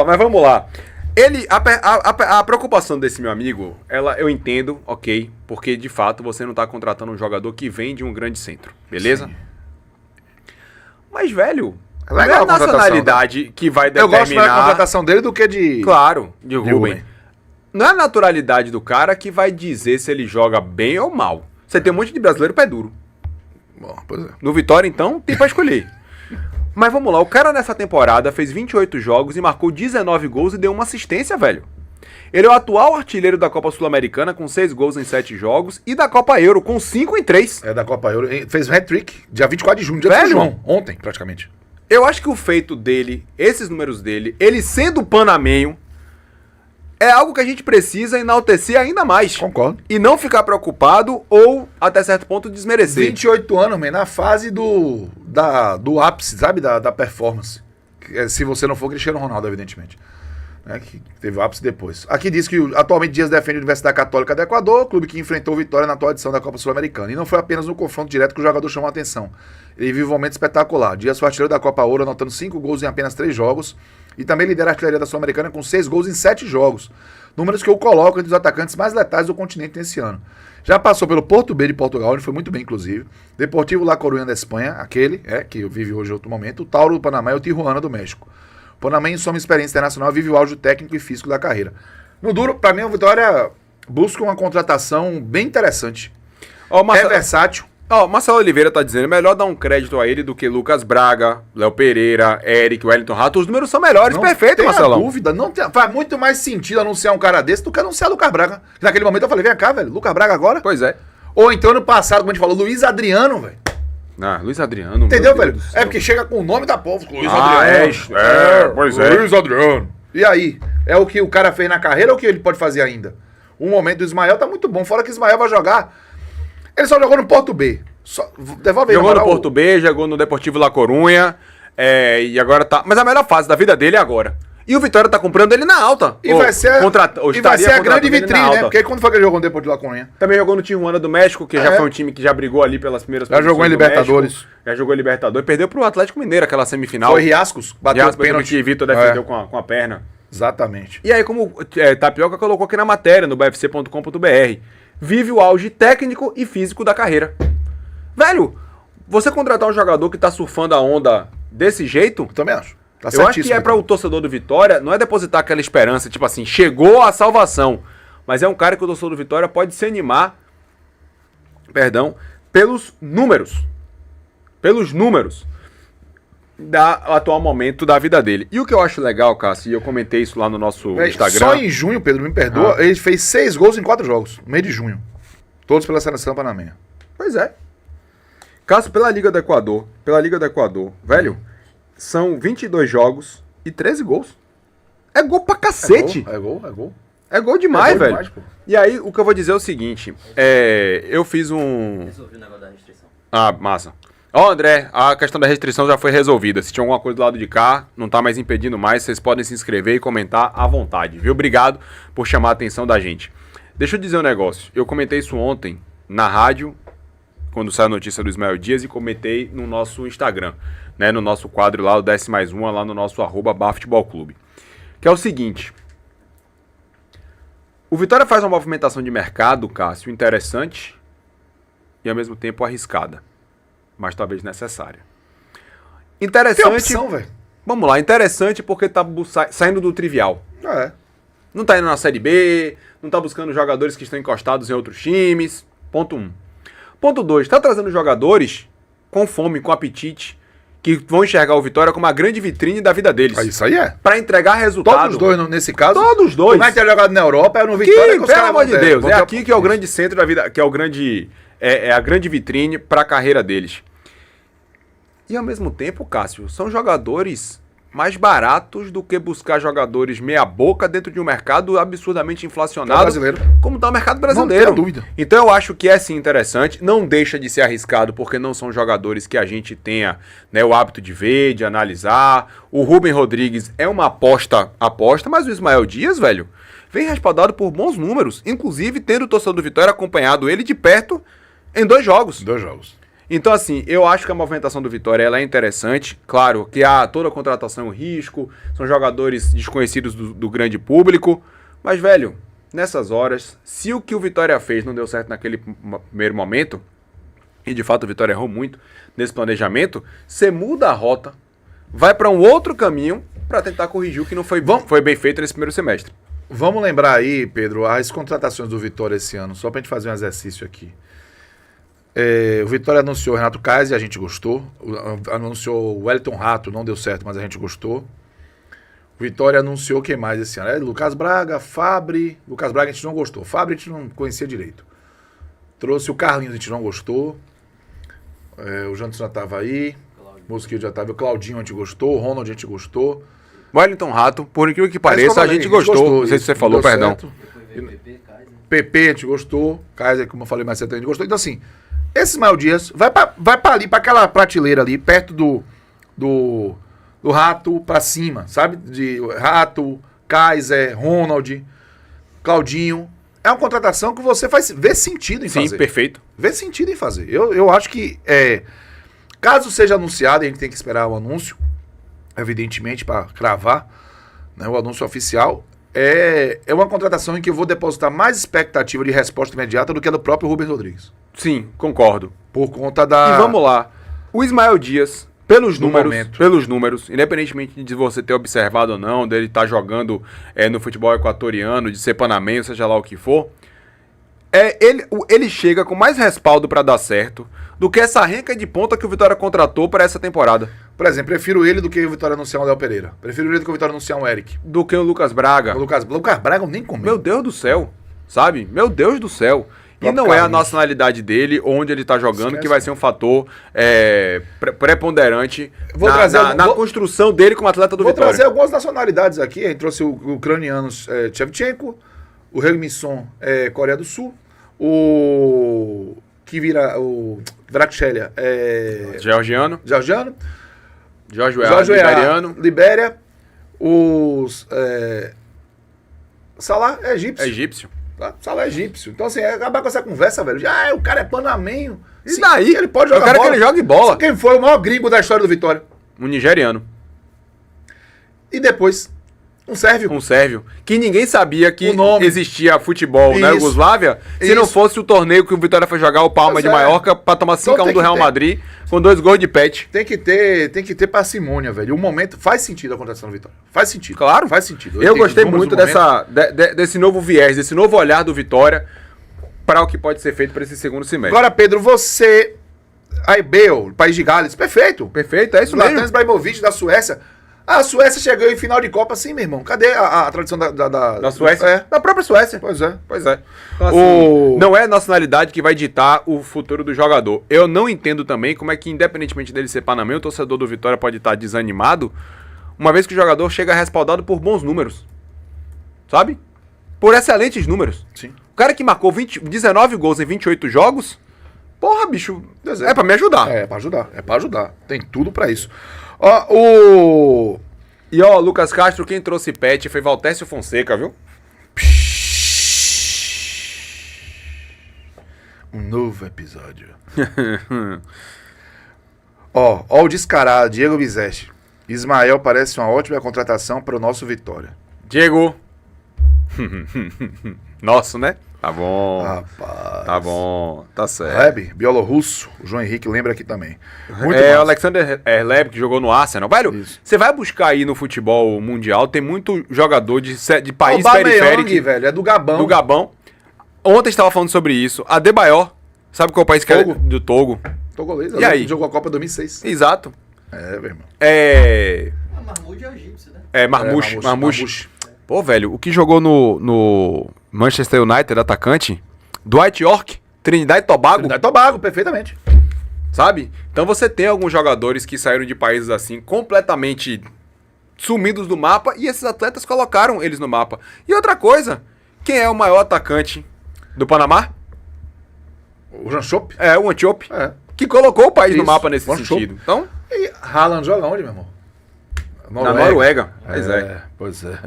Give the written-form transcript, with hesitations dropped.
Mas vamos lá. A preocupação desse meu amigo, eu entendo, ok, porque de fato você não tá contratando um jogador que vem de um grande centro, beleza? Sim. Mas, velho, não é a nacionalidade que vai determinar... Eu gosto mais da contratação dele do que de... Claro, de Rubem. Não é a naturalidade do cara que vai dizer se ele joga bem ou mal. Você tem um monte de brasileiro pé duro. Bom, pois é. No Vitória, então, tem pra escolher. Mas vamos lá, o cara nessa temporada fez 28 jogos e marcou 19 gols e deu uma assistência, velho. Ele é o atual artilheiro da Copa Sul-Americana com 6 gols em 7 jogos e da Copa Euro com 5 em 3. É da Copa Euro. Fez um hat-trick dia 24 de junho, dia velho, de João, ontem praticamente. Eu acho que o feito dele, esses números dele, ele sendo panamenho, é algo que a gente precisa enaltecer ainda mais. Concordo. E não ficar preocupado ou, até certo ponto, desmerecer. 28 anos, man, na fase do ápice, sabe? Da performance. Se você não for Cristiano Ronaldo, evidentemente. Que teve o ápice depois. Aqui diz que atualmente Dias defende a Universidade Católica do Equador, clube que enfrentou Vitória na atual edição da Copa Sul-Americana. E não foi apenas no confronto direto que o jogador chamou a atenção. Ele vive um momento espetacular. Dias foi artilheiro da Copa Ouro, anotando 5 gols em apenas 3 jogos. E também lidera a artilharia da Sul-Americana com 6 gols em 7 jogos. Números que eu coloco entre os atacantes mais letais do continente nesse ano. Já passou pelo Porto B de Portugal, onde foi muito bem, inclusive. Deportivo La Coruña da Espanha, que vive hoje em outro momento. O Tauro do Panamá e o Tijuana do México. O Panamá, em sua experiência internacional, vive o auge técnico e físico da carreira. No duro, pra mim, a Vitória busca uma contratação bem interessante. É versátil. Marcelo Oliveira tá dizendo, melhor dar um crédito a ele do que Lucas Braga, Léo Pereira, Eric, Wellington Rato. Os números são melhores, não perfeito, Marcelão. Não tem dúvida, faz muito mais sentido anunciar um cara desse do que anunciar Lucas Braga. Naquele momento eu falei, vem cá, velho, Lucas Braga agora? Pois é. Ou então, ano passado, como a gente falou, Luiz Adriano, velho. Luiz Adriano. Entendeu, velho? É porque chega com o nome da povo. Luiz Adriano. Pois é. Luiz Adriano. E aí? É o que o cara fez na carreira ou o que ele pode fazer ainda? O momento do Ismael tá muito bom. Fora que o Ismael vai jogar. Ele só jogou no Porto B. Jogou no Porto B, jogou no Deportivo La Coruña. E agora tá. Mas a melhor fase da vida dele é agora. E o Vitória tá comprando ele na alta. E vai ser a grande vitrine, né? Porque quando foi que ele jogou no Deportivo La Coruña? Também jogou no Tijuana do México, que já foi um time que já brigou ali pelas primeiras posições. Já jogou em Libertadores. Já jogou em Libertadores. Perdeu pro Atlético Mineiro aquela semifinal. Foi Riascos. Bateu o pênalti que Vitor defendeu com a perna. Exatamente. E aí, como Tapioca colocou aqui na matéria, no bfc.com.br, vive o auge técnico e físico da carreira. Velho, você contratar um jogador que tá surfando a onda desse jeito... Eu também acho. Tá eu acho que para o torcedor do Vitória, não é depositar aquela esperança, tipo assim, chegou a salvação. Mas é um cara que o torcedor do Vitória pode se animar, pelos números. Pelos números do atual momento da vida dele. E o que eu acho legal, Cássio, e eu comentei isso lá no nosso Instagram... Só em junho, Pedro, me perdoa, ele fez 6 gols em 4 jogos, no mês de junho. Todos pela seleção panamenha. Pois é. Cássio, pela Liga do Equador, velho... São 22 jogos e 13 gols. É gol pra cacete. É gol. É gol demais, velho. Demais, e aí, o que eu vou dizer é o seguinte. Eu fiz um... Resolvi o negócio da restrição. Massa. André, a questão da restrição já foi resolvida. Se tinha alguma coisa do lado de cá, não tá mais impedindo mais. Vocês podem se inscrever e comentar à vontade, viu? Obrigado por chamar a atenção da gente. Deixa eu dizer um negócio. Eu comentei isso ontem na rádio, quando saiu a notícia do Ismael Dias, e comentei no nosso Instagram. No nosso quadro lá, o 10+1, lá no nosso @bafutebolclube. Que é o seguinte. O Vitória faz uma movimentação de mercado, Cássio, interessante e ao mesmo tempo arriscada. Mas talvez necessária. Interessante... Tem opção, velho. Vamos lá, interessante porque tá saindo do trivial. Não tá indo na Série B, não tá buscando jogadores que estão encostados em outros times. Ponto 1. Ponto 2, tá trazendo jogadores com fome, com apetite, que vão enxergar o Vitória como uma grande vitrine da vida deles. Isso aí é. Pra entregar resultado. Todos os dois, nesse caso. Todos os dois. Como é que ter jogado na Europa, é no Vitória que os pelo amor de Deus, é aqui que é o grande centro da vida, que é o grande... É a grande vitrine pra carreira deles. E ao mesmo tempo, Cássio, são jogadores mais baratos do que buscar jogadores meia boca dentro de um mercado absurdamente inflacionado, brasileiro, como está o mercado brasileiro. Não tenho dúvida. Então eu acho que é sim interessante, não deixa de ser arriscado, porque não são jogadores que a gente tenha, o hábito de ver, de analisar. O Rubem Rodrigues é uma aposta, mas o Ismael Dias, velho, vem respaldado por bons números, inclusive tendo o torcedor do Vitória acompanhado ele de perto em 2 jogos. Então, assim, eu acho que a movimentação do Vitória ela é interessante. Claro que há toda a contratação é um risco, são jogadores desconhecidos do grande público. Mas, velho, nessas horas, se o que o Vitória fez não deu certo naquele primeiro momento, e de fato o Vitória errou muito nesse planejamento, você muda a rota, vai para um outro caminho para tentar corrigir o que não foi bem feito nesse primeiro semestre. Vamos lembrar aí, Pedro, as contratações do Vitória esse ano, só pra gente fazer um exercício aqui. O Vitória anunciou o Renato Kaiser, a gente gostou. Anunciou o Wellington Rato, não deu certo, mas a gente gostou. O Vitória anunciou quem mais esse ano? Lucas Braga, Fabri. Lucas Braga a gente não gostou. Fabri a gente não conhecia direito. Trouxe o Carlinhos, a gente não gostou. O Jantos já estava aí. O Mosquito já estava. O Claudinho a gente gostou. O Ronald a gente gostou. Wellington Rato, por incrível que pareça, a gente gostou. Não sei se você falou, perdão. PP a gente gostou. Kaiser, como eu falei mais cedo, a gente gostou. Então, assim, esse Ismael Dias vai pra ali, pra aquela prateleira ali, perto do Rato pra cima, sabe? De Rato, Kaiser, Ronald, Claudinho. É uma contratação que você vê sentido em fazer. Sim, perfeito. Vê sentido em fazer. Eu acho que, caso seja anunciado, a gente tem que esperar o anúncio, evidentemente, para cravar, né, o anúncio oficial. É uma contratação em que eu vou depositar mais expectativa de resposta imediata do que a do próprio Rubens Rodrigues. Sim, concordo. Por conta da... E vamos lá. O Ismael Dias, pelos números, independentemente de você ter observado ou não, dele estar jogando no futebol equatoriano, de ser panamenho, seja lá o que for, ele chega com mais respaldo para dar certo do que essa renca de ponta que o Vitória contratou para essa temporada. Por exemplo, prefiro ele do que o Vitória anunciar um Léo Pereira. Prefiro ele do que o Vitória anunciar um Eric. Do que o Lucas Braga. O Lucas Braga eu nem comi. Meu Deus do céu, sabe? Meu Deus do céu. E não é a nacionalidade dele, onde ele tá jogando, que vai ser um fator preponderante na construção dele como atleta do Vitória. Vou trazer algumas nacionalidades aqui. A gente trouxe o ucraniano Shevchenko, o Heung-min-son Coreia do Sul, o Vrakshelia Georgiano. Jorge liberiano. Libéria. Os Salah é egípcio. Egípcio. Salah é egípcio. Então, assim, acabar com essa conversa, velho. O cara é panamenho. E daí? Ele pode jogar bola. Eu quero que ele jogue bola. Quem foi o maior gringo da história do Vitória? Um nigeriano. E depois, um sérvio. Um sérvio. Que ninguém sabia que existia futebol na Iugoslávia se não fosse o torneio que o Vitória foi jogar, o Palma de Maiorca, pra tomar 5x1 do Real Madrid, com 2 gols de pet. Tem que ter parcimônia, velho. O momento faz sentido a contratação do Vitória. Faz sentido. Claro. Faz sentido. Eu gostei muito desse novo viés, desse novo olhar do Vitória para o que pode ser feito para esse segundo semestre. Agora, Pedro, você... Aí, Bale, País de Gales, perfeito. Perfeito, é isso mesmo. Zlatan Ibrahimovic da Suécia. A Suécia chegou em final de Copa, sim, meu irmão. Cadê a tradição da Suécia? Da própria Suécia. Pois é. Então, assim, não é a nacionalidade que vai ditar o futuro do jogador. Eu não entendo também como é que, independentemente dele ser panamenho, o torcedor do Vitória pode estar desanimado, uma vez que o jogador chega respaldado por bons números. Sabe? Por excelentes números. Sim. O cara que marcou 19 gols em 28 jogos, porra, bicho, é pra me ajudar. É pra ajudar. Tem tudo pra isso. E ó, Lucas Castro, quem trouxe pet foi Valtécio Fonseca, viu? Um novo episódio. Ó o descarado, Diego Bizeste. Ismael parece uma ótima contratação para o nosso Vitória. Diego. Nosso, né? Tá bom. Rapaz. Tá bom, tá certo. Leb, bielorrusso, o João Henrique lembra aqui também. Muito o Alexander Leb, que jogou no Arsenal. Velho, você vai buscar aí no futebol mundial, tem muito jogador de país periférico. Velho, é do Gabão. Do Gabão. Ontem estava falando sobre isso. Adebayor, sabe qual é o país que é do Togo? Togolês. E aí? Jogou a Copa 2006. Exato. Meu irmão. Mahmoud é egípcio, né? Marmouche. Pô, velho, o que jogou no Manchester United, atacante, Dwight York, Trinidad e Tobago. Trinidad e Tobago, perfeitamente. Sabe? Então você tem alguns jogadores que saíram de países assim, completamente sumidos do mapa, e esses atletas colocaram eles no mapa. E outra coisa, quem é o maior atacante do Panamá? O Jean Chop. O Antiope. Que colocou o país no mapa nesse sentido. Então, e Haaland joga onde, meu irmão? Na Noruega. Pois é.